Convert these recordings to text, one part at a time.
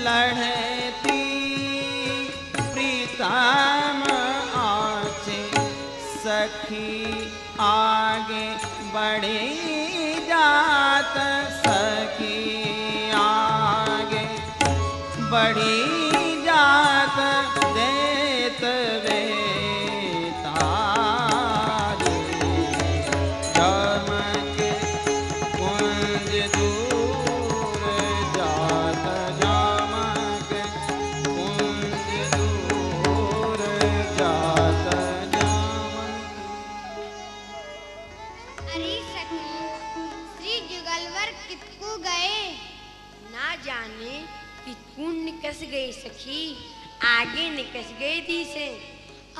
लड़ती प्रीतम आँचे सखी आगे बढ़ी जात सखी आगे बढ़ी जात देत वे तारे जमके कुंज दूर जात जमके कुंज दूर जात अरे सखी श्री जुगलवर कितकू गए? ना जाने कितकू निकस गई सखी, आगे निकस गई दी से।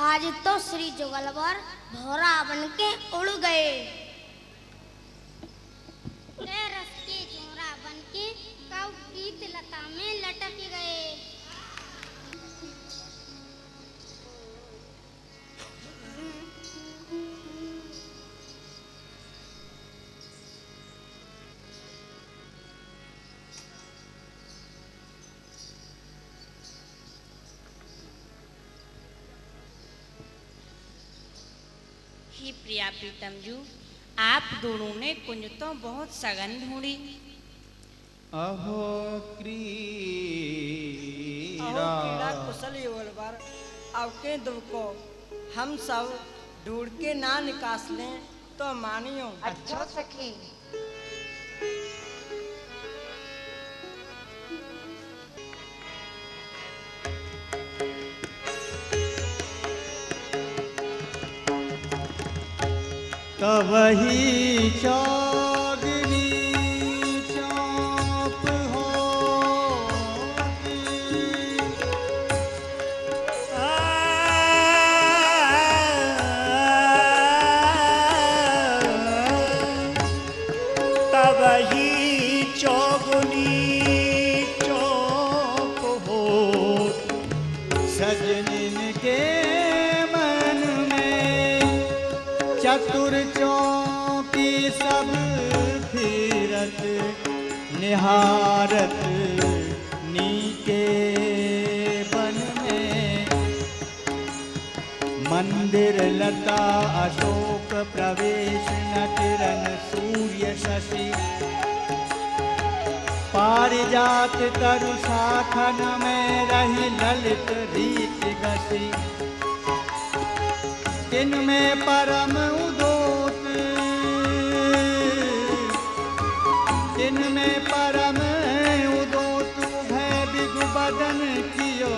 आज तो श्री जुगलवर भौरा बन के उड़ गए। रस के झोरा बन के कब कीत लता में लटक गए। ही प्रिया प्रीतम जू, आप दोनों ने कुंज तो बहुत सघन ढूंढी। अहो क्रीड़ा कुशल युगलवर आपके दुख को हम सब ढूंढ के ना निकास लें तो मानियो। अच्छा सखी। तवही चागनी चाप होती तवही चौगुनी चौप हो सजनिन के मन में चतुर चौकी सब फिरत निहारत नीके बन में मंदिर लता अशोक प्रवेश नटरन सूर्य शशि पारिजात तरु शाखन में रही ललित रीत गति इनमें परम उदोत इनमें परम उदोत भय बिगु बदन कियो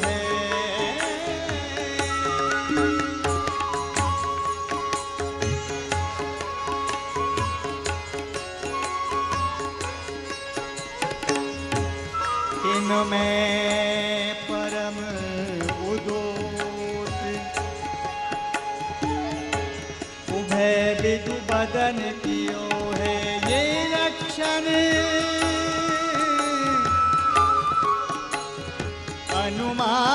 है इनमें परम उदोत उभय विदु बदन कियो है ये लक्षण अनुमान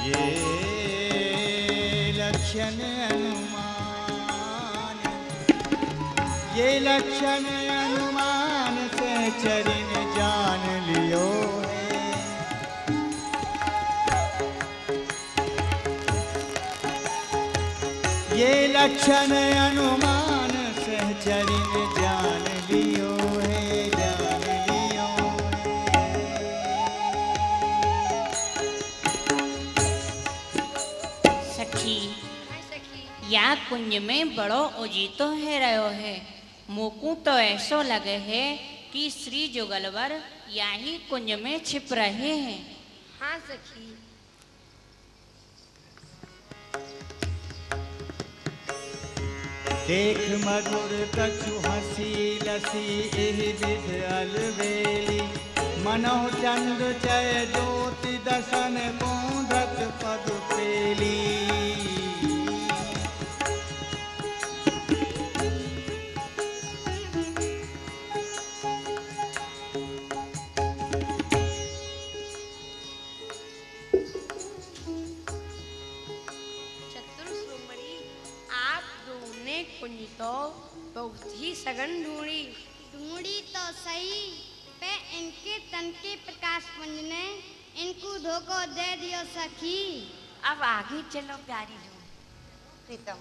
ये लक्षण अनुमान ये लक्षण अनुमान से चरिन जान लियो है ये लक्षण अनुमान से चरिन जान लियो है जान लियो सखी हाय सखी। या कुंज में बड़ो उजीतो है रहो है। मोकू तो ऐसो लगे है कि श्री जुगलवर यही कुंज में छिप रहे हैं। हाँ सखी। देख मधुर कछु हसी लसी एहि विध अलवेली मनो चंद चय ज्योति दसन बोधक पद पेली चतुर सुमरी आप दोनों कुंज तो बहुत ही सघन ढूंढी। ढूंढी तो सही पे इनके तन के प्रकाश पुंज ने इनको धोखा दे दियो सखी। अब आगे चलो प्यारी लोग। प्रीतम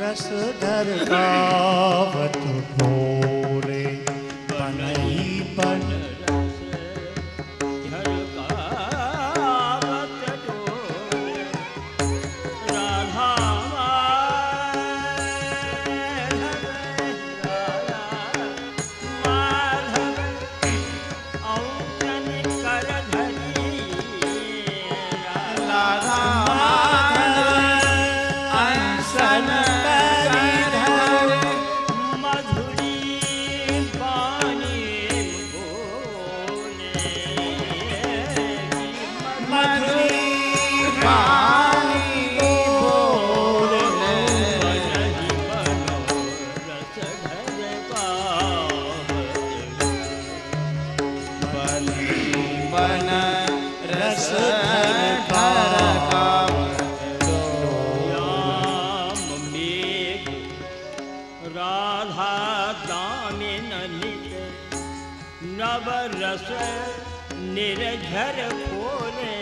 रस धर गावत ढोले बनई बन रस निर्झर खोले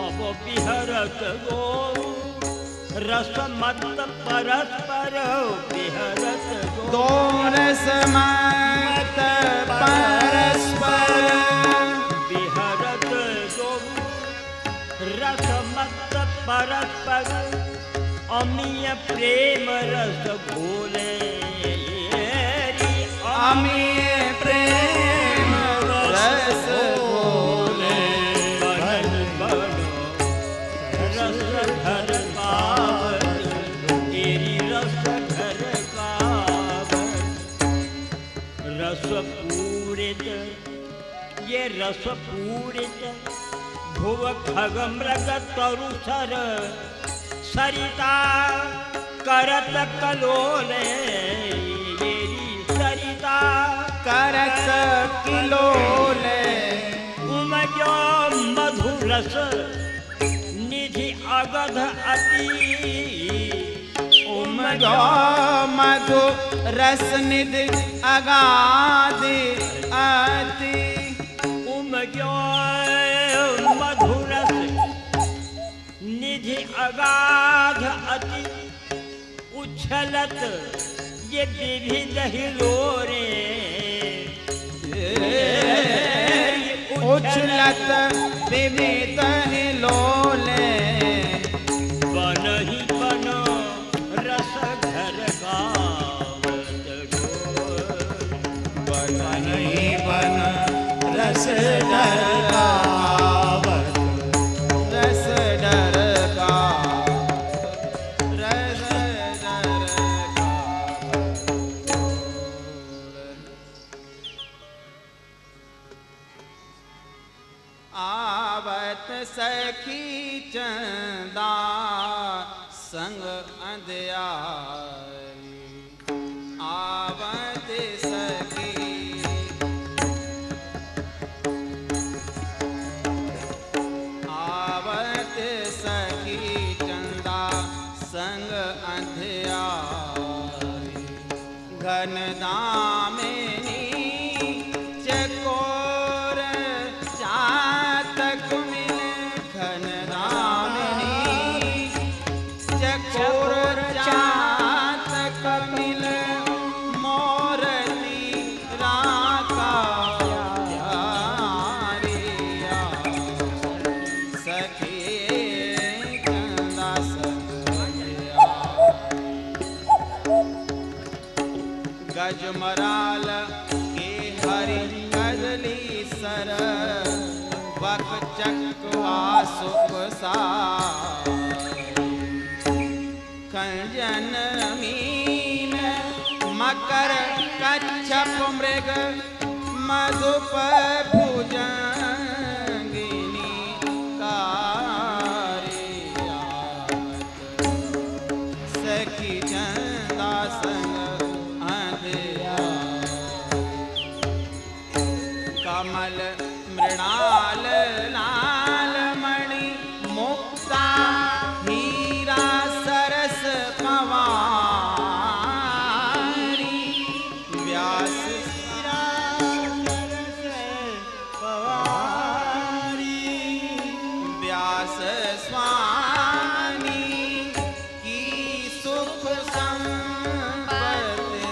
अब बिहरत गो रस मत परस्पर बिहरत दो रस मत परस्पर बिहरत गो रस मत परस्पर अमीय प्रेम रस घोले अमीय प्रेम रस घोले बन बनो रस घर कावत तेरी रस घर कावत रस पूरित ये रस पूरित भुव खग मृग तरुसर सरिता करत कलोले करत किलोले उमजो मधुरस निधि अगध अति उमजो मधु रस निधि अगाधि अति उमजो मधुरस निधि अगाध अति उछलत ये विविध हिलोरे उछलत विविध हिलोले बनहि बन रस घर गावत बनहि बन रस डर गावत रस डर सखी चंदा संग अंधियारी आवत सखी आवत सखी चंदा संग अंधियारी घन दामिनी चकोर चातक घन दामिनी चंदा गजमराल के हरि कजली सर बक चकवा सुख सा कंजन मीन मकर कच्छप मृग मधुप भुजंगिनी कारियात सखी चंदा संग अंधिया कमल मृणाल लाल मणि मुक्ता हीरा सरस पवारी व्यास व्यास स्वामी की सुख संपत्ति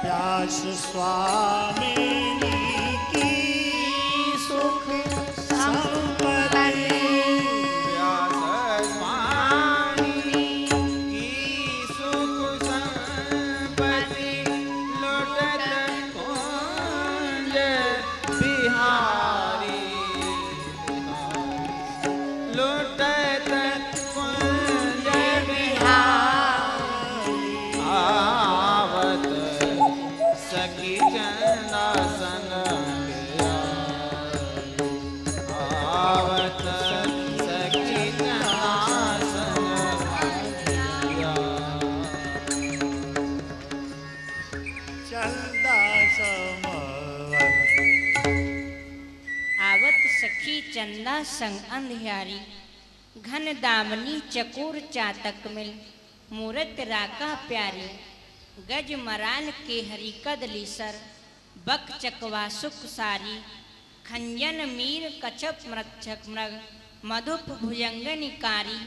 व्यास स्वामी की सुख संपत्ति व्यास स्वामी की सुख संपत्ति लुटत कुंज बिहारी लुटत कुंज बिहारी आवत सखी चंदा संग आवत सखी चंदा संग चंदा समवत आवत सखी चंदा संग अंधियारी घन दामनी चकोर चातक मिल मूरत राका प्यारी गज मराल के हरि कदली सर बक चकवा सुख सारी खंजन मीर कछप मृक्षक मृग मधुप भुजंगनिकारी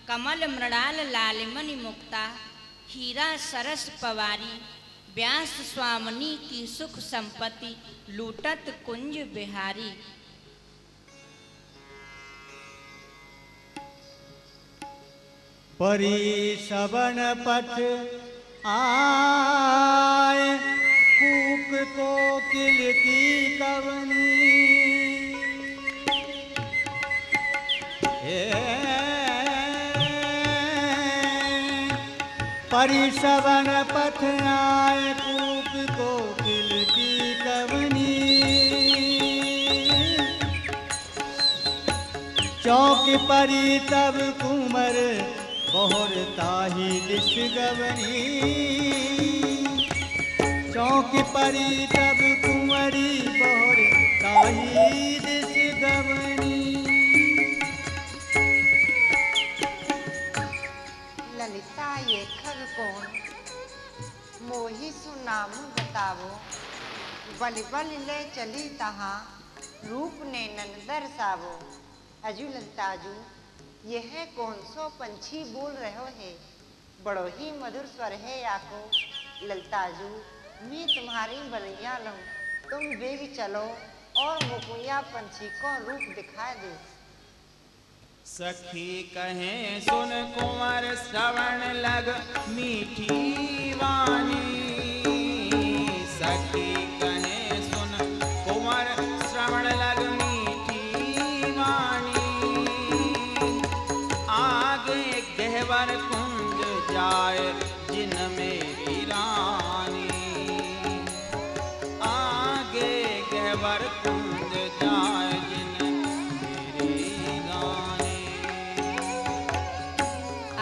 कमल मृणाल लालमणि मुक्ता हीरा सरस पवारी व्यास स्वामिनी की सुख संपत्ति लूटत कुंज बिहारी। परी श्रवण पथ आए कूक कोकिल की कवनी परी श्रवण पथ आए कूक कोकिल की कवनी चौक परी तब कुमर बहुर ताही दिश गवनी चौक परी तब कुंवरी बहुर ताही दिश गवनी। ललिता ये खग कौन मोही सुनाम बतावो बल बल ले चली तहाँ रूप ने नन दर्शावो। अजू ललिताजू यह कौन सो पंछी बोल रहे है बड़ो ही मधुर स्वर है आको। ललिताजू मैं तुम्हारी बलिया लूँ तुम बेग चलो और मुकुया पंछी को रूप दिखा दो। सखी कहे सुन कुंवर श्रवण लग मीठी वाणी सखी कहे सुन कुंवर श्रवण लग मीठी वाणी आगे गहवर कुंज जाए जिन मेरी रानी आगे गहवर कुंज जाए जिन मेरी रानी।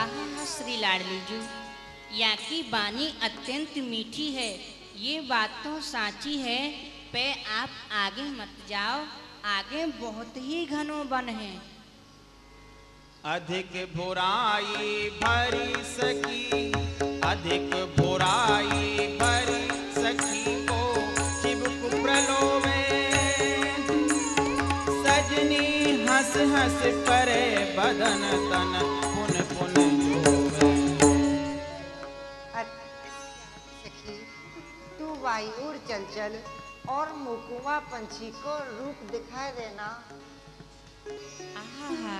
आहा श्री लाडली जू यहाँ की बानी अत्यंत मीठी है ये बात तो साची है पे आप आगे मत जाओ आगे बहुत ही घनो वन है। अधिक बुराई भरी सकी अधिक बुराई भरी सखी को चिबुक प्रलोभे सजनी हंस हंस परे बदन तन पुन पुन जोवे। सखी तू वाई वायुर चल चल और मुकुआ पंछी को रूप दिखाई देना। आहा,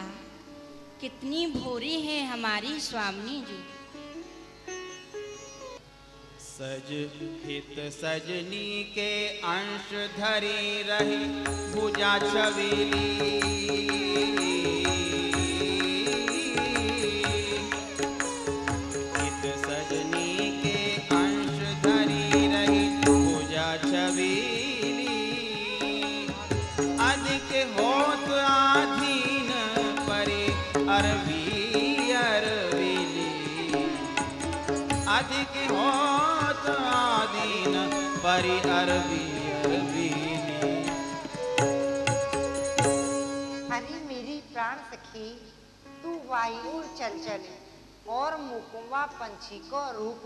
कितनी भोरी है हमारी स्वामिनी जी। सज हित सजनी के अंश धरी रही भुजा छबीली। हित सजनी के अंश धरी रही भुजा छबीली। अधिक होत आधीन परे अरबी अरबीली। अधिक होत आधीन परि अरबी अरबीली। अरे मेरी प्राण सखी, तू वायुर चल चल और मुकुआ पंछी को रूप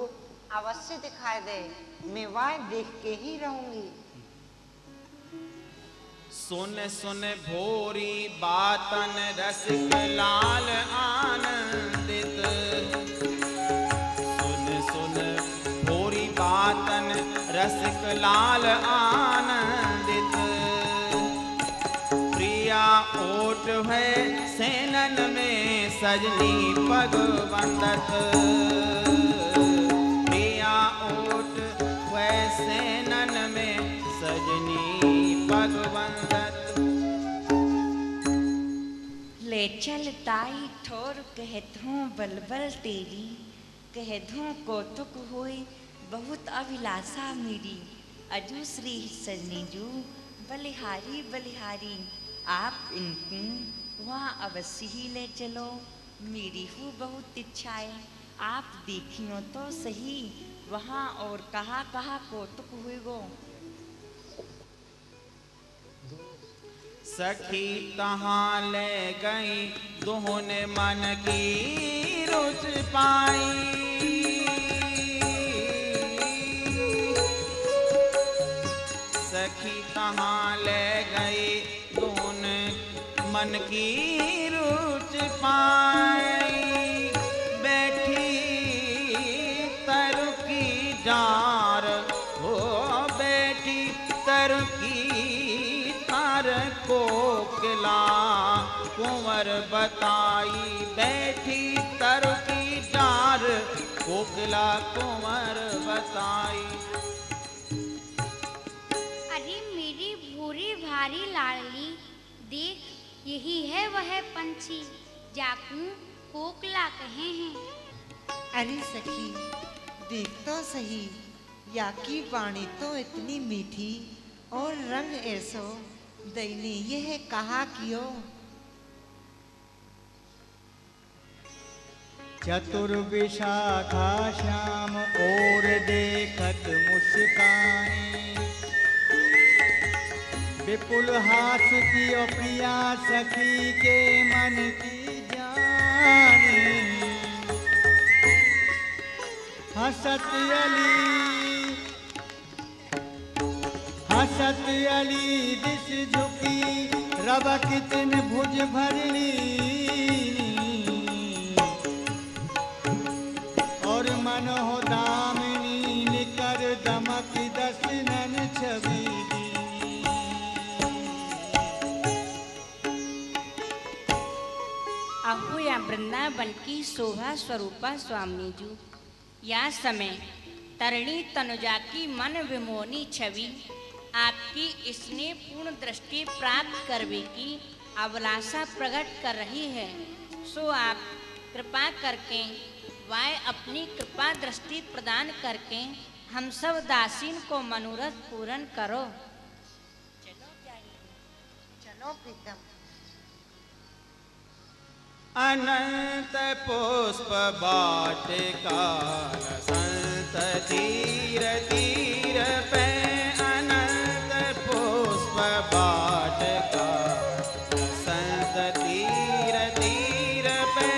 अवश्य दिखाई दे। मैं वह देख के ही रहूंगी। सुन सुन भोरी बातन रसिक लाल आनंदित। सुन सुन भोरी बातन रसिक लाल आनंदित। प्रिया ओट है सेनन में सजनी पग बंदत। प्रिया ओट है सेनन में सजनी पग बंदत। ले चल ताई ठोर कहत हूँ बलबल तेरी। कहत हूँ कौतुक होई बहुत अभिलाषा मेरी। अजू श्री सजनी जू बलिहारी बलिहारी। आप इनको वहाँ अवश्य ही ले चलो। मेरी हूँ बहुत इच्छाएं। आप देखियो तो सही वहाँ और कहाँ कहाँ कौतुक हुए गो। सखी कहाँ ले गई दोहने मन की रुच पाई। सखी कहाँ ले गई दोहने मन की रुच पाई। बैठी तरु की डार हो बैठी तरु की कोकिला कुंवर बताई। बैठी तरु की डार कोकिला कुंवर बताई। अरे मेरी भूरी भारी लाडली, देख यही है वह पंछी जाकू कोकिला कहे हैं। अरे सखी, देख तो सही, या की वाणी तो इतनी मीठी और रंग ऐसो दयनीय है कहा कियो। चतुर्विशाखा श्याम और देखत मुस्कानी। विपुल हास की ओ प्रिया सखी के मन की जानी। हसत अली दिस झुकी रब कितन भुज भरली। और मन हो दामिनी निकर दमक दसनन छबीली। अहो या वृंदावन की शोभा स्वरूपा स्वामिनी जू। या समय तरणी तनुजा की मन विमोहनी छवि आपकी स्नेह पूर्ण दृष्टि प्राप्त करने की अभिलाषा प्रकट कर रही है। सो आप कृपा करके वह अपनी कृपा दृष्टि प्रदान करके हम सब दासीन को मनोरथ पूर्ण करो। चलो प्रीतम। अनंत पुष्प वाटिका संत तीर तीर पे। अनंत पुष्प वाटिका संत तीर तीर पे।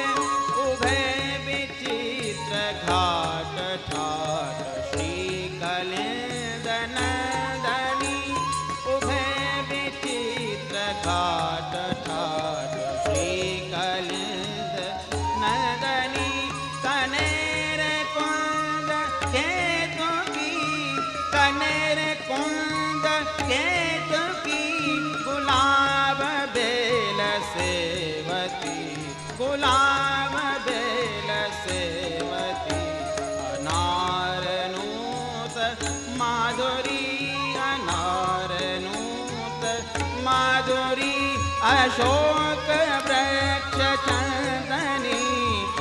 उभय विचित्र घाट ठाट श्री कलिंद नंदनी। उभय विचित्र घाट ठाट श्री कलिंद नंदनी। कनेर कुंद केतु की कनेर अशोक वृक्ष चंदनी,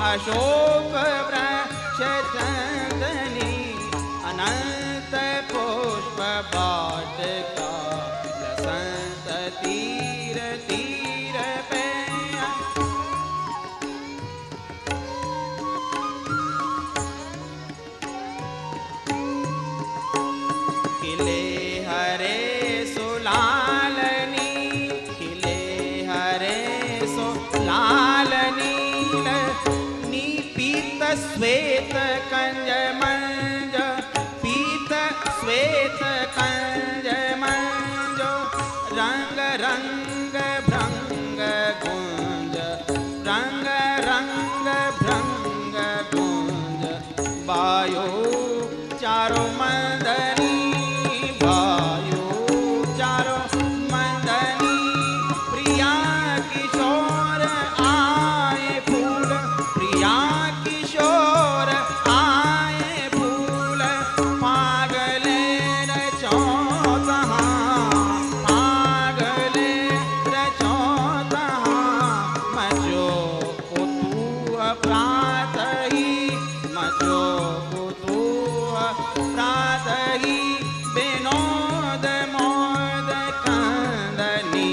अशोक वृक्ष चंदनी, अनंत पुष्प वाटिका, लसंत तीर तीर पे। खिले हरे सुलालनी, खिले हरे सुलाल नील, पीत श्वेत कंज मंज, पीत श्वेत कंज मंज, रंग रंग भ्रंग गुंज, रंग रंग भ्रंग गुंज, वायु चारो मंदनी, वायु चारो मंदनी, प्रिया किशोर आए फूल, प्रिया किशोर आए फूल, पागले रचौतहा, पागले रचौतहा, मचो कुतूह प्रात ही, मचो कुतूह प्रात ही, विनोद मोद कंदनी,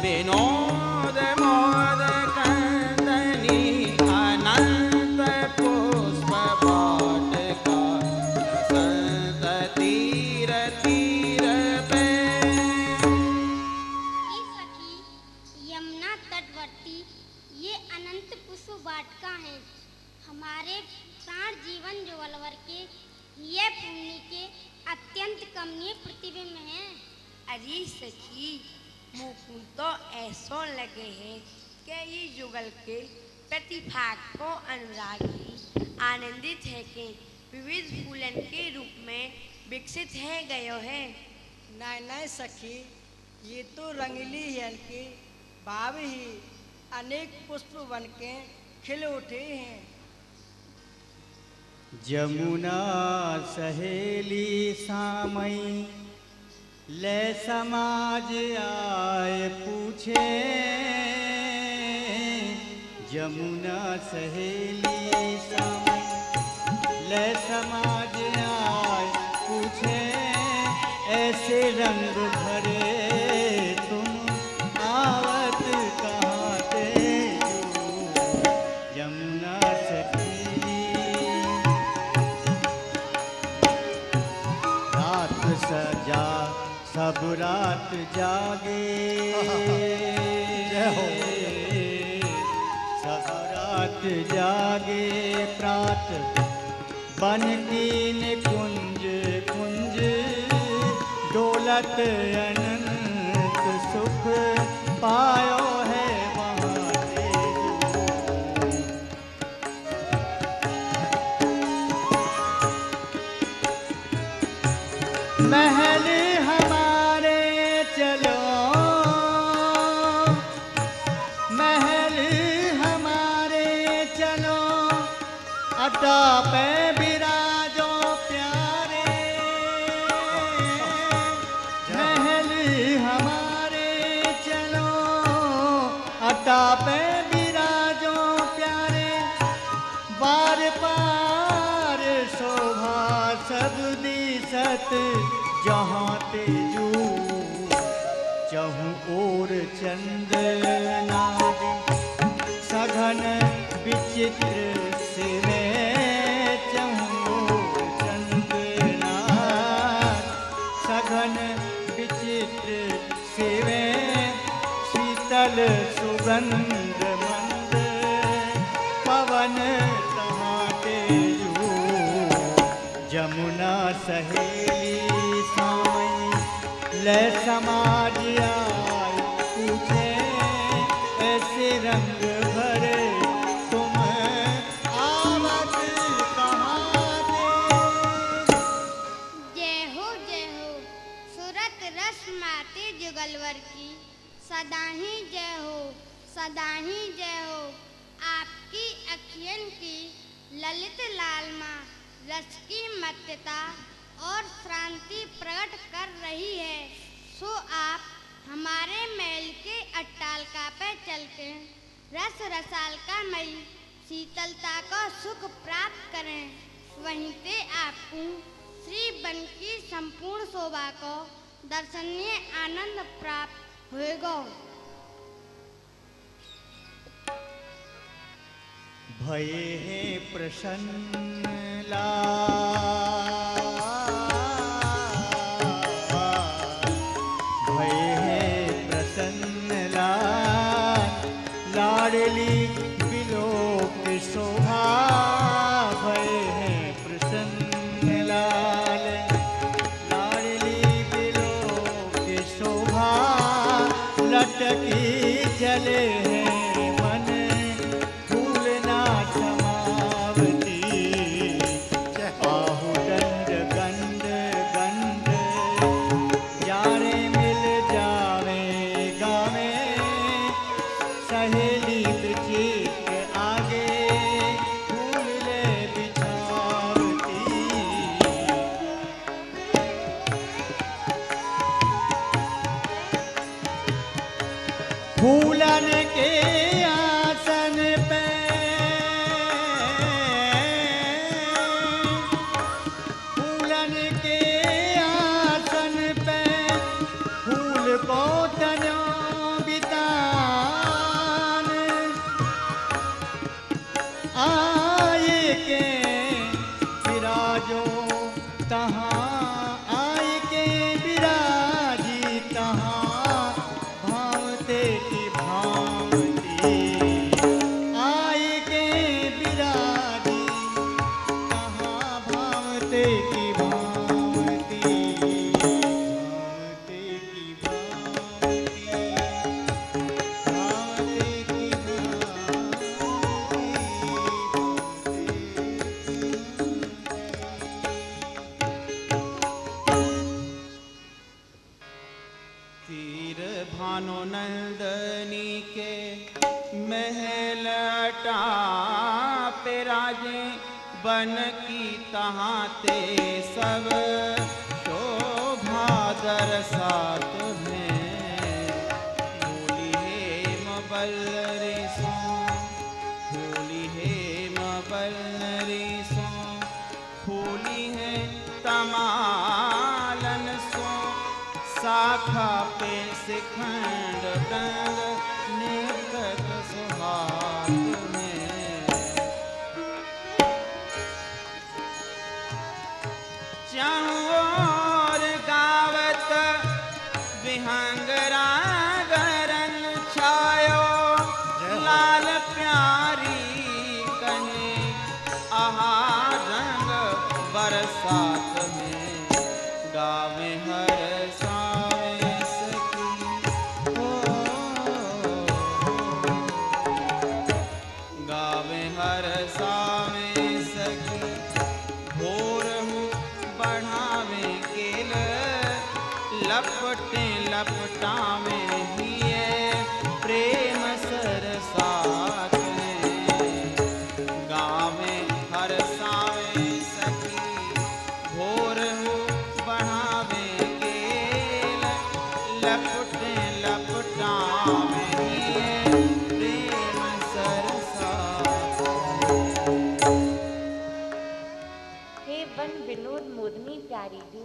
विनोद मोद कंदनी, अनंत पुष्प वाटिका, लसंत तीर तीर पे। ई सखी, यमुना तटवर्ती ये अनंत पुष्प वाटिका है। हमारे प्राण जीवन ज्वलवर के ये पुण्य के अत्यंत कमनीय प्रतिबिंब हैं। अरे सखी, मुकुंद तो ऐसो लगे हैं कि ये जुगल के प्रतिभाग को अनुरागी आनंदित है कि विविध फूलन के रूप में विकसित है गयो है। नहीं नहीं सखी, ये तो रंगीली है कि भाव ही अनेक पुष्प बन के खिल उठे हैं। जमुना सहेली सामई, ले समाज आए पूछे, जमुना सहेली सामई, ले समाज आए पूछे, ऐसे रंग भरे तुम आवत कहाँ थे जो, यमुना सहेली। रात सजा सब रात जागे, सब रात जागे प्रात, बन कीन कुंज कुंज, डोलत अनंत सुख पायो है वहाँ से जो। महल हमारे चलो, महल हमारे चलो, अड्डा पे बिराजो प्यारे, महल हमारे चलो, अड्डा पे बिराजो प्यारे, बार पार शोभा सब दिसत जहाँ तेजू, चहु ओर चंदनादि, सघन विचित्र से में चहु ओर चंदनाद, सघन विचित्र से में शीतल सुगंध मंद, पवन तहाँ तेजू, जमुना सहेली सामई, ले समाज आए पूछे, ऐसे रंग भरे तुम आवत कहाँ थे। जय हो सूरत रस माते जुगलवर की, सदा ही जय हो, सदा ही जय हो। आपकी अखियन की ललित लालमा रस की मत्यता और श्रांति प्रकट कर रही है। सो आप हमारे महल के अट्टालका पे चल के रस रसाल का मई शीतलता को सुख प्राप्त करें। वहीं पे आपको श्री वन की संपूर्ण शोभा को दर्शनीय आनंद प्राप्त होगा। भय है प्रसन्न भय है प्रसन्न लाडली बिलोक शोभा। भय है प्रसन्न लाडली बिलोक शोभा। लटकी चले हैं मन फूलना समावती। आहु दंड गंध गंध यारे मिल जावे गावे। सहेली बिछीक आगे फूल ले बिछावती। फूलन के आसन पे फूलन के आसन पे फूल को तनो बितान। आए के विराजो तहाँ आए के विराजी तहाँ भावते की भावती। आए के विराजी तहाँ भावते की भावती। भावते की भावती। भावते की तीर भानु नंदनी के महल टापे राजे। बन की तहाँ ते सब शोभा दरसात हैं। फूली हेम बल्लरी सो फूली हेम बल्लरी सो फूली है तमालन सो। शाखा पे शिखंड दंग निकट सुहाग में। चारों गावत विहंगरा गरन छायो। लाल प्यारी कहे आहा रंग बरसात में। गावे हर सावे सखी गावे हर सावे सखी। भोर हूँ बढ़ावे केल लपटे लपटावे हिये प्रेम सरसात में। गावे हर सावे सखी भोर हूँ बढ़ावे केल लपटे लपटावे हिये प्रेम सरसात। हे वन विनोद मोदनी प्यारी जू।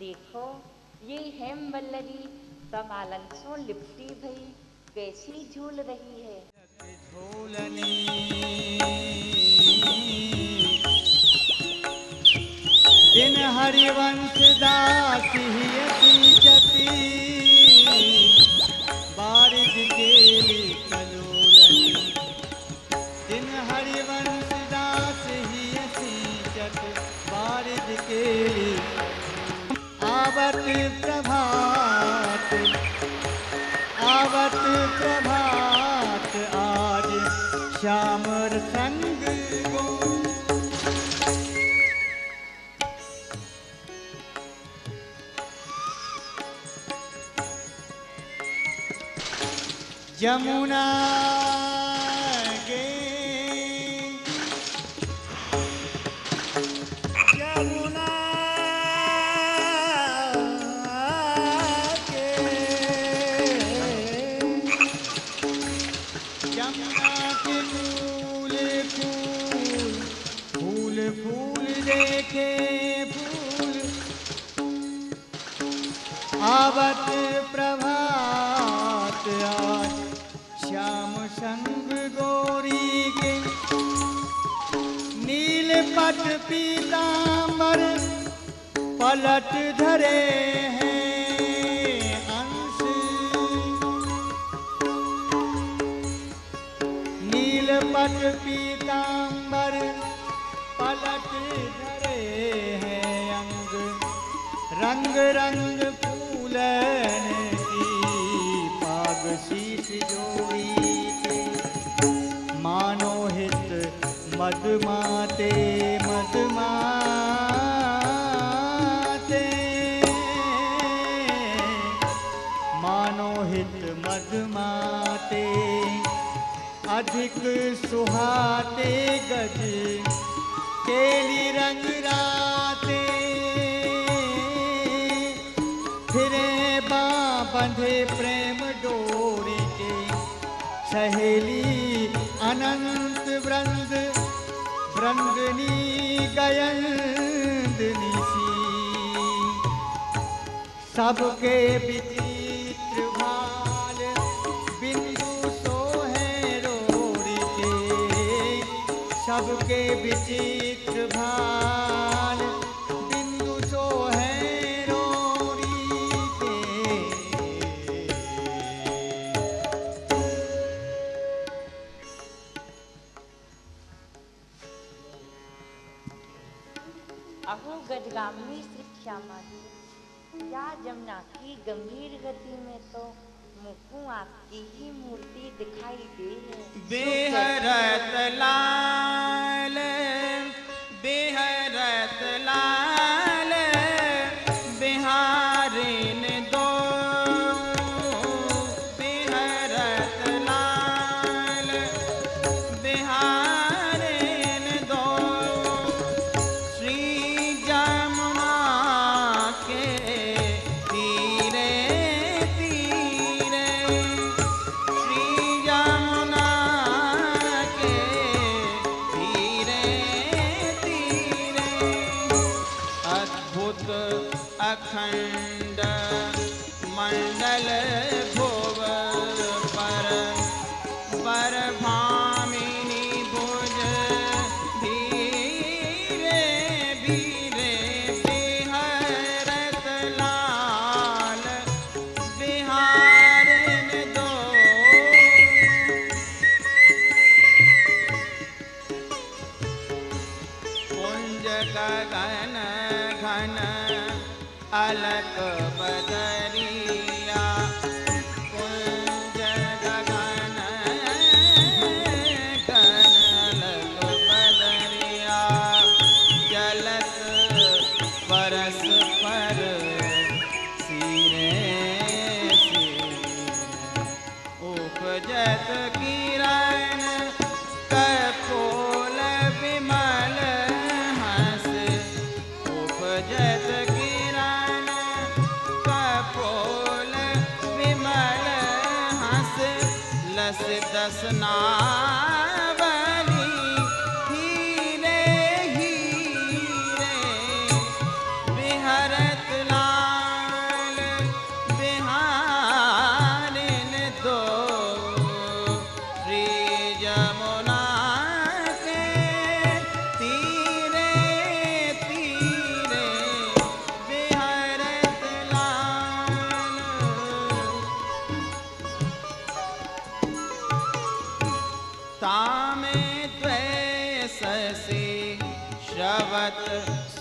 देखो ये हेम वल्लरी तमालन सो लिपटी भई कैसी झूल रही है। झूलनी दिन हरिवंश दासी चती। बारिश केली कलोलनी दिन हरिवंश दास चत। बारिश केली आवत प्रभात आवत प्रभात। आज श्यामर संग गो। जमुना गे यमुना के आवत प्रभात आज श्याम संग गोरी के नील पट पीतांबर पलट धरे हैं अंश नील पट पीतांबर पलट धरे हैं अंग रंग रंग फूलन की पाग शीश जोड़ी के मानो हित मदमाते मदमाते मानो हित मदमाते अधिक सुहाते गज केली रंग राते फिरे बाँ बंधे प्रेम डोरी के सहेली अनंत वृंद वृंदनी गयंदनी सी सबके विचित्र भाल बिंदु सोहे रोरी के सबके विचित्र भाल बिंदु सोहे रोरी के अहो गजगामिनी श्यामा जी, क्या जमुना की गंभीर गति में तो मुखों आपकी ही मूर्ति दिखाई दे है। बेहरत लाल बेहरत लाल बिहारिन दो बेहरत लाल बिहारिन दो श्री जमुना के तीरे तीरे श्री जमुना के तीरे तीरे अद्भुत अखंड मंडल भुव पर भामिनी भुज धीरे धीरे बिहरत लाल बिहारिन दो कुंज गगन घन अलक बदरिया कुंज गगन घन अलक बदरिया जलत परस पर सिरे सिरे उपजत किरण कपोल विमल हंस उपजत किरण कपोल विमल हंस लसित स्नावली हीरे हीरे बिहरत लाल बिहारिन दो श्री जमुना के तीरे तीरे बिहरत लाल तामे द्वैससे श्रवत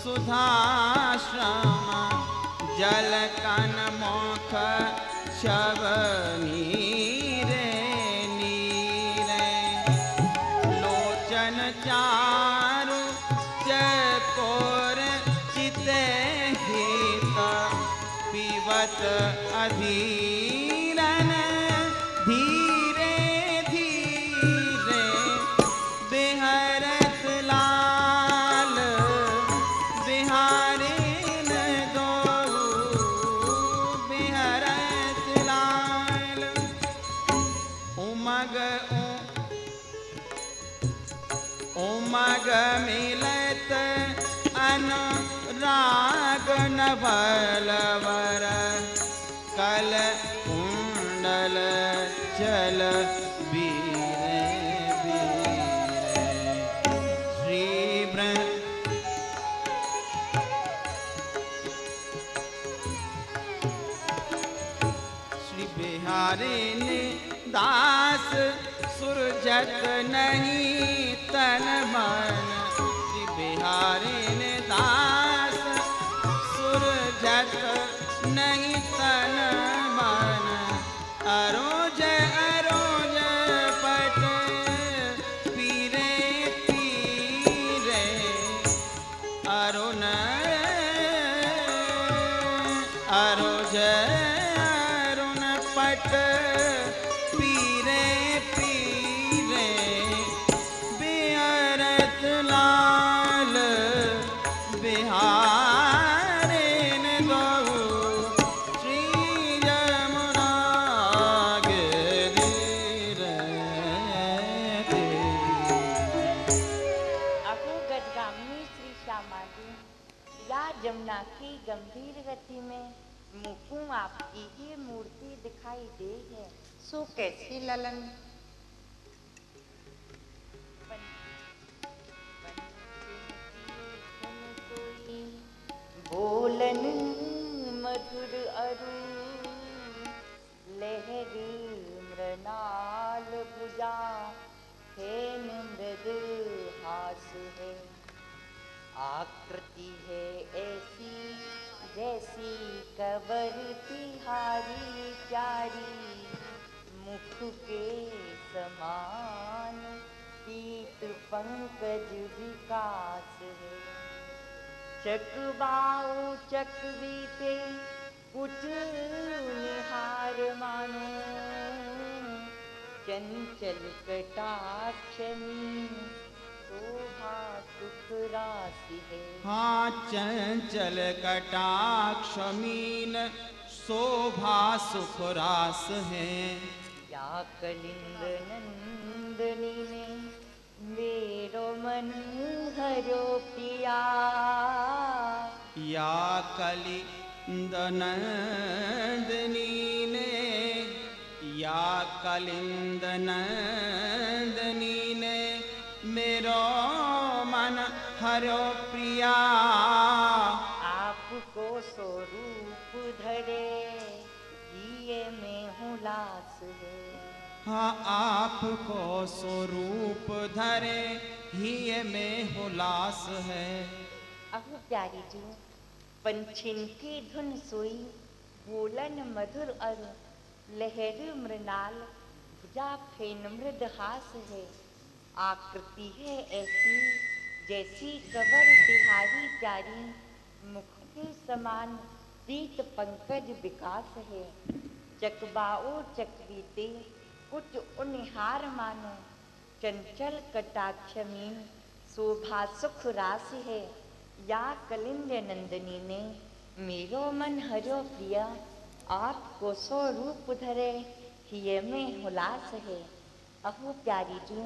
सुधाश्रम जल कन मोख शव नीरे नीरे लोचन चारु चकोर चिते हित पीवत अधीरन धीरे धीरे बिहरत लाल बिहारिन दो बिहरत लाल उमग उमग मिलत अनुराग नवलवर कल कुंडल चल वीरे वीरे श्री बिहारी ने दास सुरजत नहीं तन मन श्री बिहारी ने दास सुरजत नहीं तन मन अरोज अरोज पट पीरे पीरे अरुण अरोज अरुण पट पीरे पीरे बिहरत लाल बिहारिन दो श्री यमुना गिरी रहते। अहो गजगामिनी श्री श्यामा जी, या जमुना की गंभीर गति में मुखों आपकी ही मूर्ति दिखाई दे है। सो कैसी ललन? बोलन मधुर अरु लहर मृणाल भुजा फेन मृद हास है। आकृति है ऐसी जैसी कबर तिहारी प्यारी, मुख के समान पीत पंकज विकास है। चकबाऊ चकवीते कुट निहार मानो, चंचल कटाक्षमी शोभा सुख राशि है। हाँ चंचल कटाक्ष मीन शोभा सुख रास है। या कलिंद नंदनी ने मेरो मन हरो पिया, या कलिंद नंदनी ने या कलिंद नंदनी ने मेरो मन हरो प्रिया। आपको स्वरूप धरे दिए में हुलास है। हाँ आपको स्वरूप धरे ही में हुलास है। अहो प्यारी जी, पंछिन की धुन सोई बोलन मधुर अरु लहर मृणाल भुजा फेन मृद हास है। आकृति है ऐसी जैसी कबर तिहारी प्यारी, मुख के समान पीत पंकज विकास है। चकबाओ चकवीते कुछ उनिहार मानो, चंचल कटाक्षमीन शोभा सुख रास है। या कलिंद नंदनी ने मेरो मन हरो प्रिया, आपको स्वरूप धरे हिय में हुलास है। अहो प्यारी जू,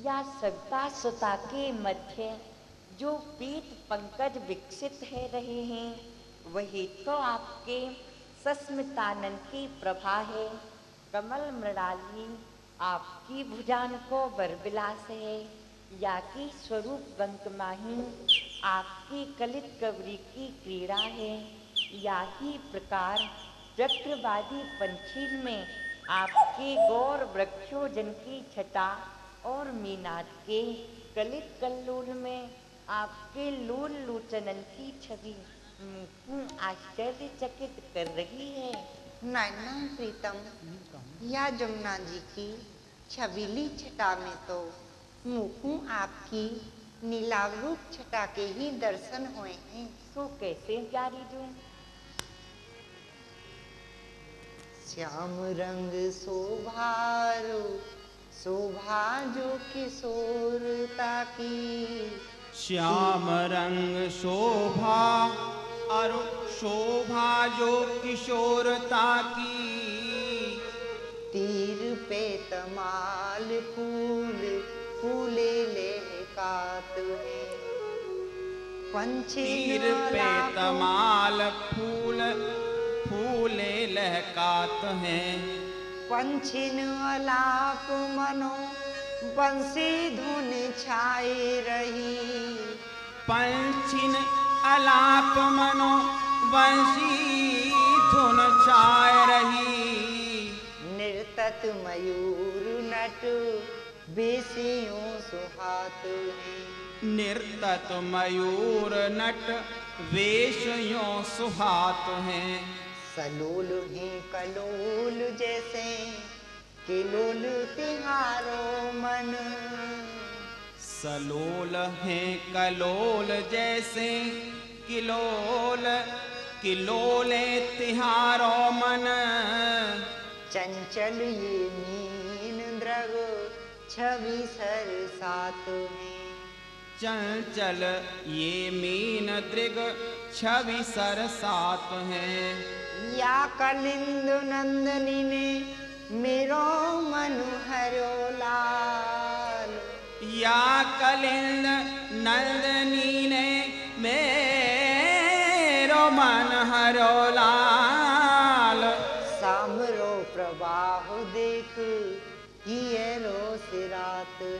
या सविता सुता के मध्य जो पीत पंकज विकसित है रहे हैं, वही तो आपके सस्मितानंद की प्रभा है। कमल मृणाली आपकी भुजान को बरबिलास है। या की स्वरूप बंकमाही आपकी कलित कवरी की क्रीड़ा है। या ही प्रकार चक्रवादी पंछी में आपके गौर वृक्षोजन की छटा और मीनाद के कलित कल्लोल में आपके लोल लोचनन की छवि मुझको आश्चर्यचकित कर रही है। नैना प्रीतम, या जमुना जी की छबीली छटा में तो मुखों आपकी नीलावरूप छटा के ही दर्शन हुए हैं। सो कैसे प्यारी जू? श्याम रंग शोभारो शोभा जो किशोरता की, श्याम रंग शोभा और शोभा जो किशोरता की। तीर पे तमाल फूल फूले लहकात है। पंछी तीर पे तमाल फूल फूल फूले लहकात हैं। पंछिन अलाप मनो बंसी धुन छाई रही। पंछिन अलाप मनो बंसी धुन छाय रही। निर्तत मयूर नट बेसियों सुहात है। निर्तत मयूर नट वेश यों सुहात हैं। सलोल ही कलोल जैसे किलोल तिहारो मन। सलोल हैं कलोल जैसे किलोल किलोले तिहारो मन। चंचल ये मीन द्रग छवि सर सात में। चंचल ये मीन दृग छवि सर सात हैं। या कलिंद नंदनी ने मेरो मन हरो लाल। या कलिंद नंदनी ने मेरो मन हरो लाल। सामरो प्रवाह देख हियरो सिरात है।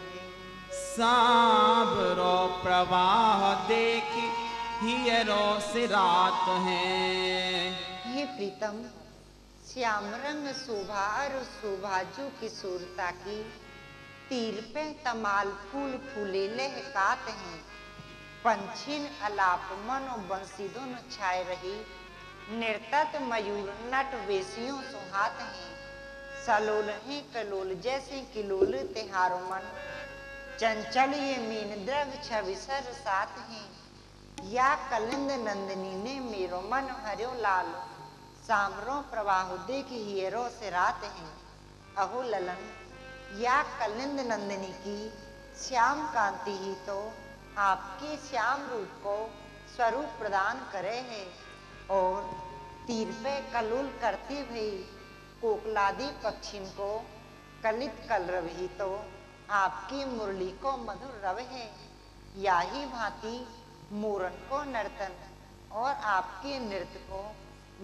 सांबरो प्रवाह देख हियरो सिरात हैं। हे प्रीतम, श्याम रंग शोभा और शोभाजू की सूरता की तीर पे तमाल फूल फूले लहकात हैं। पंछिन अलाप मनो बंसी दोनों छाए रही। निर्तत मयूर नट वेसियों सुहात हैं। सलोल है कलोल जैसे किलोल तिहारो मन। चंचल ये मीन द्रग छवि सर सात हैं। या कलिंद नंदिनी ने मेरो मन हरियो लाल। सामरो प्रवाह देख हियरो से रात हैं। अहो ललन, या कलिंद नंदिनी की श्याम कांति ही तो आपके श्याम रूप को स्वरूप प्रदान करे है। और तीर पे कलोल करती हुई कोकलादी पक्षिन को कलित कलरव ही तो आपकी मुरली को मधुर रव है। या ही भांति मोरन को नर्तन और आपके नृत्य को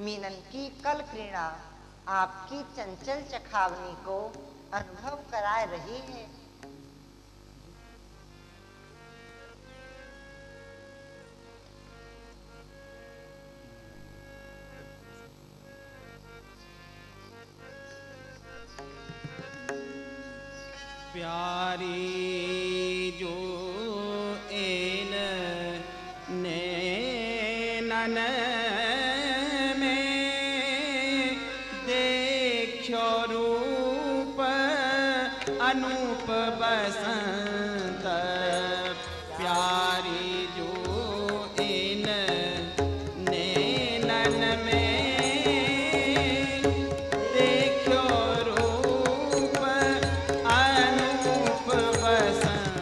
मीनन की कल क्रीड़ा आपकी चंचल चखावनी को अनुभव कराए रही है। प्यारी जो एन नैनन में देखो रूप अनूप बसंत। प्यारी जो एन नैनन में देखो रूप अनूप बसंत।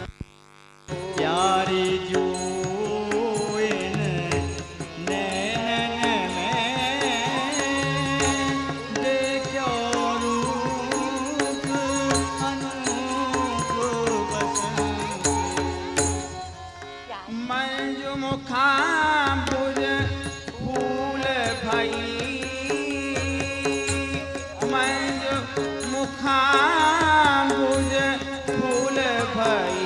प्यारी जो इन नैनन में देखो रूप अनूप बसंत। मंजु मुखाम्बुज फूल भई। मंजु मुखाम्बुज फूल भई।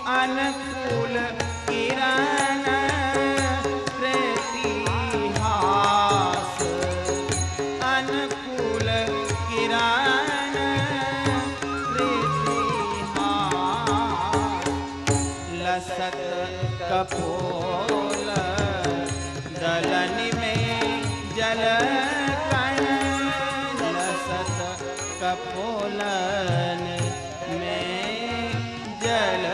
अनुकूल किरण प्रतिहास। अनुकूल किरण प्रतिहास। लसत कपोल दलन में जल कण। लसत कपोलन में जल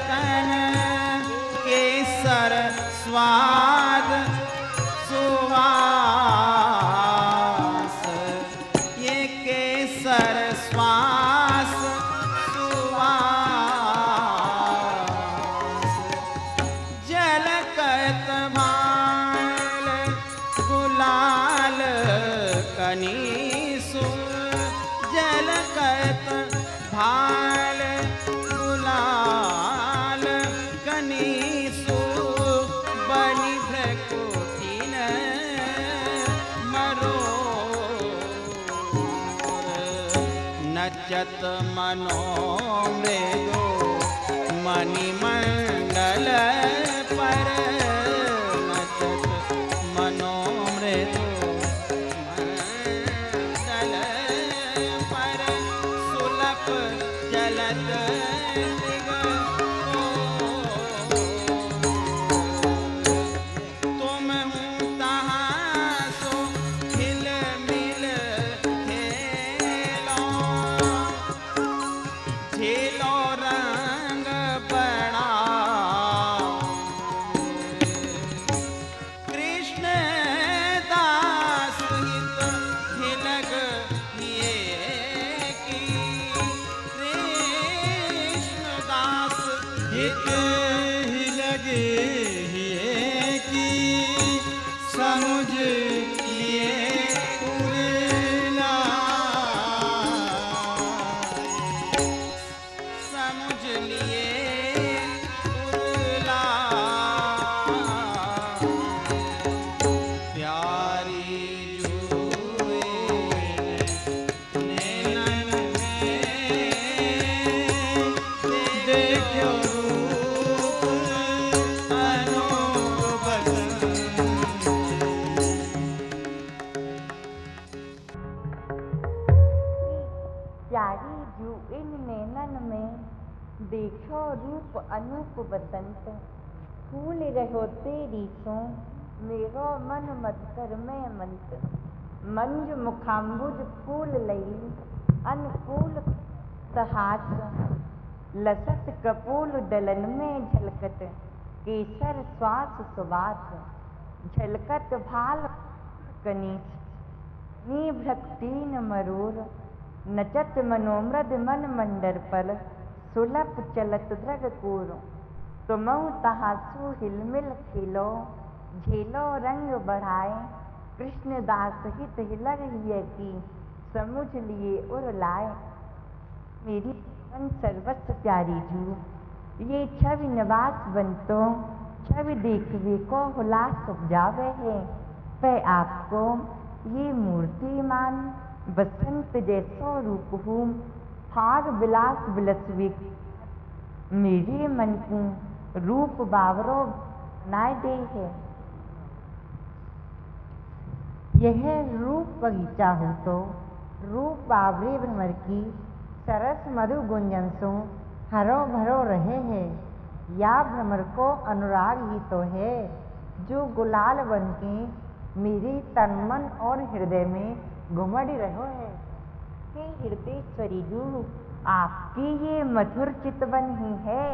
कण। केसर स्वाद सुवास। ये केसर स्वास सुवास। जलकत भाल गुलाल कनीसु। जलकत भाल गुलाल कनीसु। बनि भ्रकुटिन नचत मनो मृदु मणिमंडल पर नचत मनो मृदु मंडल पर सुलभ चलत मृग तुम हूँ तहाँ सो हिल मिल खेलो झेलो रंग बड़ा कृष्ण दास हित हिलग ये की कृष्ण दास हित ही लगे हिये की समुझ लिए उड़ना समझ लिए उरला प्यारी जुए नैनन में देखो रूप अनूप बसंत प्यारी जू इन नैनन में देखो रूप अनूप बसंत फूल रहो तेरी सो मेरो मन मधकर में मंत मंज मुखाम्बुज फूल लई अनुकूल सहास लसत कपूल दलन में झलकत केसर श्वास सुबास झलकत भाल कनीस नी भ्रक्तीन मरूर नचत मनोमृद मन मंडर पर सुलभ चलत द्रग कूर तुमऊ तहासु हिलमिल खेलो झेलो रंग बढ़ाए कृष्णदास हित हिलग हिय की समुझ लिए उर लाए मेरी मन सर्वस्व प्यारी जू ये छवि निवास बनतो छवि देखवे को हुलास उपजावे है पे आपको ये मूर्तिमान बसंत जैसो रूप हूँ फाग विलास बिलसवी मेरे मन को रूप बावरो नाय दे है यह रूप बगीचा हो तो रूप बावरे भ्रमर की सरस मधु गुंजन सो हरो भरो रहे है या भ्रमर को अनुराग ही तो है जो गुलाल बन के मेरे तन मन और हृदय में घुमड़ी रहो है हे हृदयेश्वरी जू आपकी ये मधुर चितवन ही है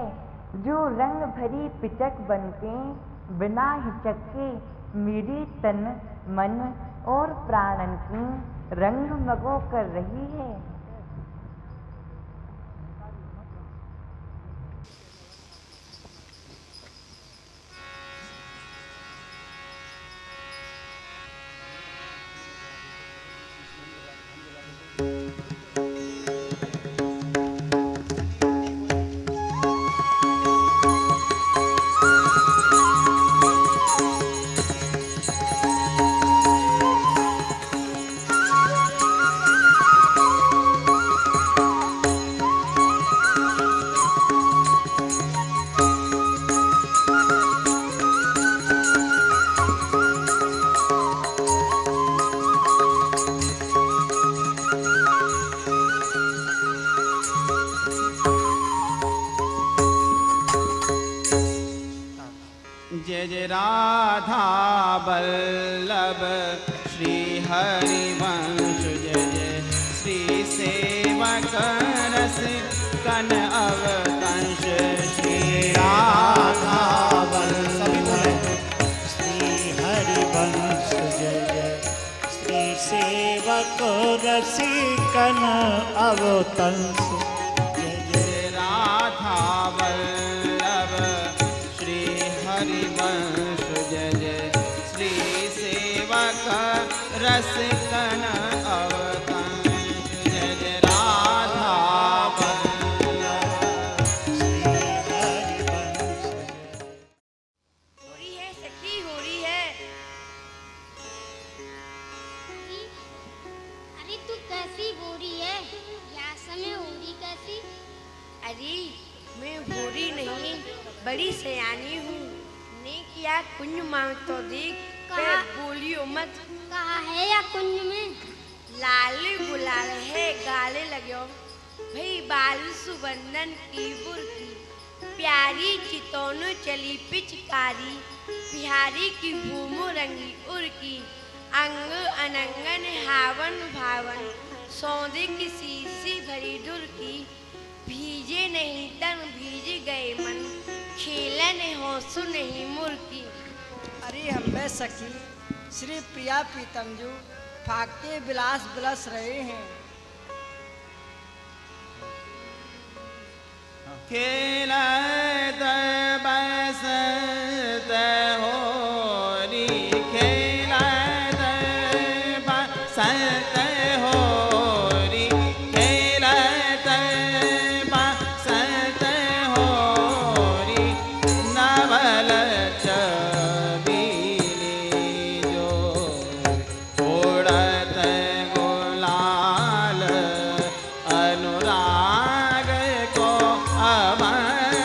जो रंग भरी पिचक बन के बिना हिचक के मेरी तन मन और प्राणन की रंग मगो कर रही है जय जय राधा वल्लभ श्री हरिवंश जय जय श्री सेवक रस कन अवतंश श्री राधा वल्लभ श्री हरिवंश जय जय श्री सेवक रसिकन अवतंस जय जय राधा वल्लभ श्री हरिवंश जय जय श्री सेवक रसिकन अवतंश जय जय राधा वल्लभ श्री हरिवंश हो रही है सखी हो रही है अरे तू कैसी बोरी है या समय प्यारी, मैं बूढ़ी नहीं बड़ी सयानी हूँ। ने किया कुंज मांग तो देख, कहाँ? बोलियो मत। कहा है या कुंज में? लाल गुलाल है गाले लगे भई बाल सुबंदन की बुरकी, प्यारी चितौनो चली पिचकारी, बिहारी की भूमो रंगी उर्की, अंग अनंगन हावन भावन, सौदे की शीशी भरी ढुरकी, भीजे नहीं तन भीज गए मन, खेलन होसु नहीं मुर्की। अरे हमें सखी श्री प्रिया पीतमजू फाके बिलास बिलस रहे हैं। खेलत बसत होरी, खेलत बसत होरी, खेलत बसत होरी, नवल छबीली जो उड़त गुलाल अनुराग को अमंगरी,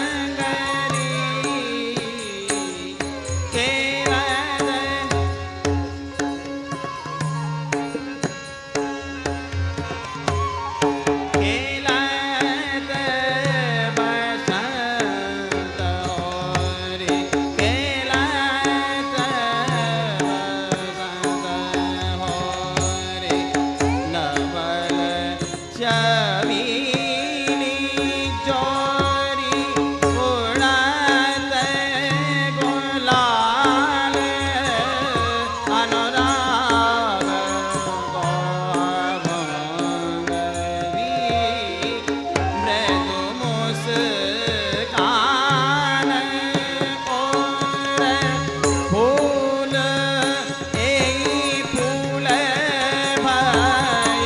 खेलत खेलत बसंत होरी, खेलत बसंत होरी, नवल छबीली जोरी, उड़त गुलाल अनुराग को अमंगरी, मृदु मुस्कान और फूल एई फूल भय,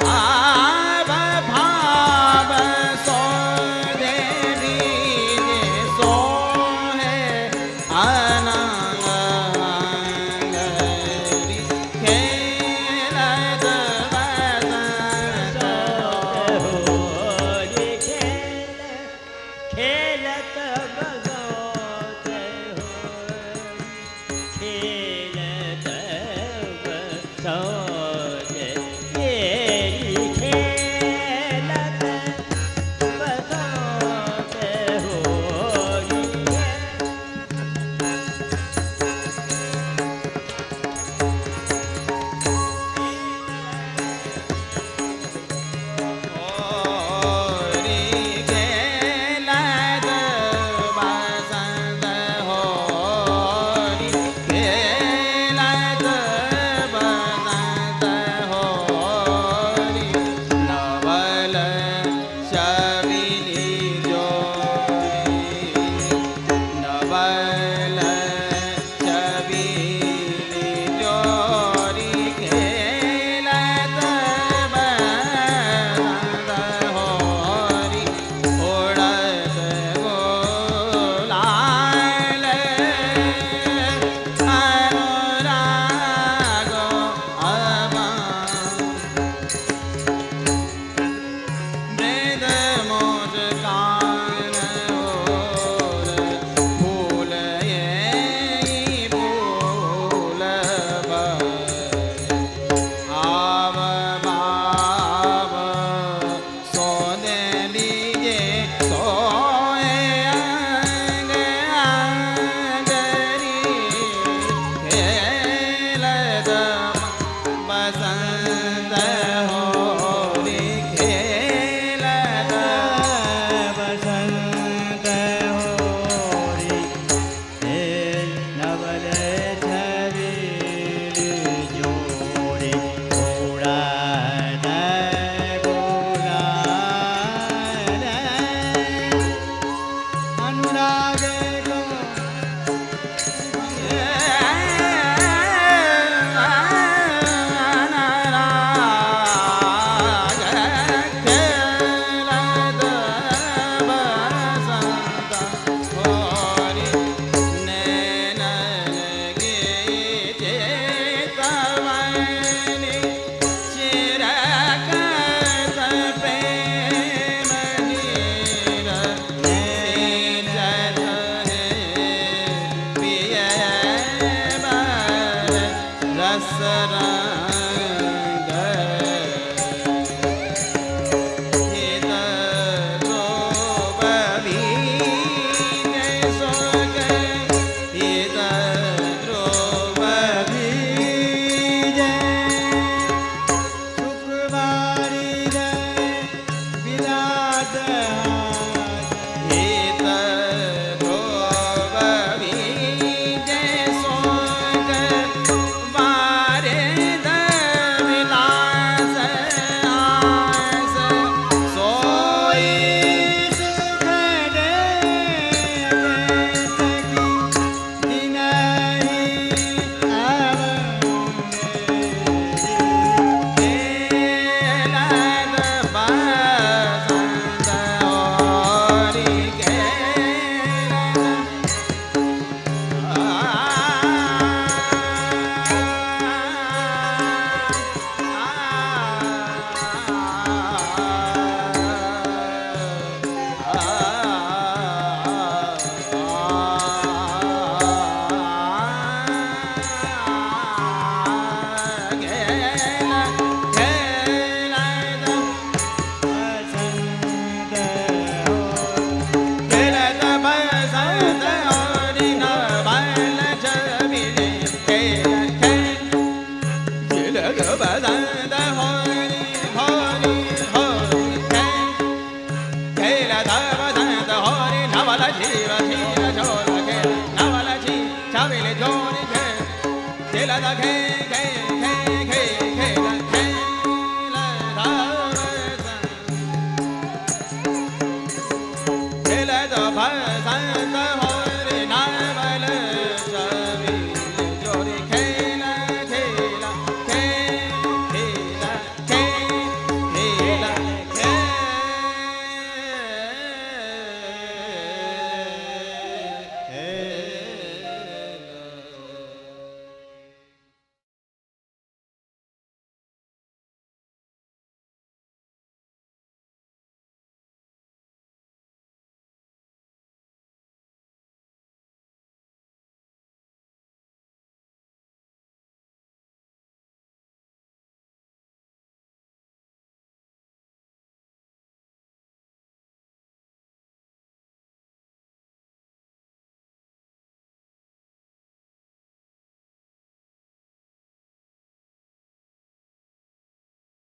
आव भाव सोधे दीने सोहे अनंगरी, खेलत बसंत होरी, खेलत बसंत होरी, खेलत बसंत येरी, खेलत बसंत होरी। होरी, खेलत बसंत होरी, खेलत बसंत होरी, नवल छबीली जोरी, नवल छबीली जोरी, खेलत बसंत होरी, उड़त गुलाल अनुराग मृद मुस्कान और फूल ये फूल भय, आव भाव सोने दीजे सोए अंग अंगरी, खेलत बसंत होरी, खेलत बसंत होरी, नवल छबीली जोरी, उड़त गुलाल अनुराग को असरा